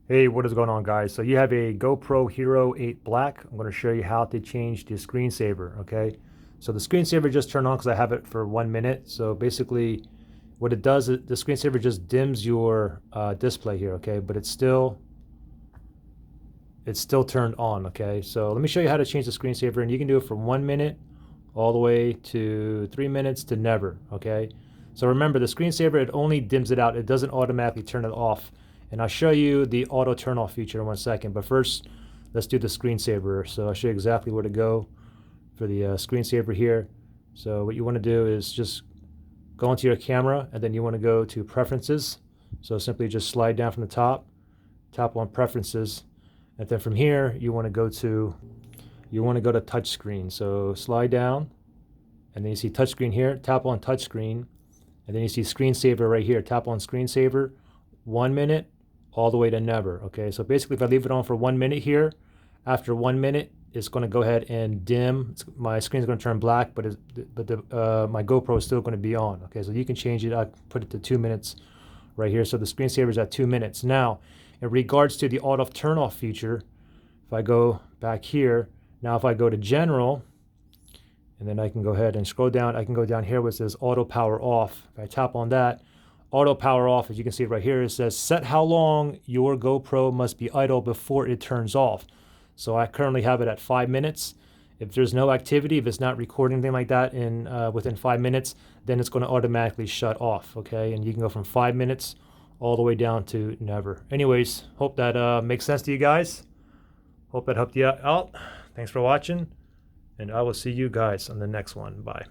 Hey, what is going on, guys? So you have a GoPro Hero 8 Black. I'm going to show you how to change the screensaver, okay? So the screensaver just turned on because I have it for 1 minute. So basically what it does, the screensaver just dims your display here, okay? But it's still turned on, okay? So let me show you how to change the screensaver, and you can do it from 1 minute all the way to 3 minutes to never, okay? So remember, the screensaver, it only dims it out. It doesn't automatically turn it off. And I'll show you the auto turn off feature in 1 second. But first, let's do the screensaver. So I'll show you exactly where to go for the screensaver here. So what you want to do is just go into your camera, and then you want to go to preferences. So simply just slide down from the top, tap on preferences, and then from here you want to go to touchscreen. So slide down, and then you see touchscreen here. Tap on touchscreen, and then you see screensaver right here. Tap on screensaver, 1 minute, all the way to never. Okay, so basically if I leave it on for 1 minute here, after 1 minute, it's going to go ahead and dim. My screen is going to turn black, but my GoPro is still going to be on. Okay, so you can change it. I put it to 2 minutes right here. So the screensaver is at 2 minutes. Now, in regards to the auto turn off feature, if I go back here, now if I go to general, and then I can go ahead and scroll down, I can go down here where it says auto power off. If I tap on that, auto power off, as you can see right here, it says set how long your GoPro must be idle before it turns off. So I currently have it at 5 minutes. If there's no activity, if it's not recording anything like that in within 5 minutes, then it's going to automatically shut off. Okay, and you can go from 5 minutes all the way down to never. Anyways, hope that makes sense to you guys. Hope that helped you out. Thanks for watching, and I will see you guys on the next one. Bye.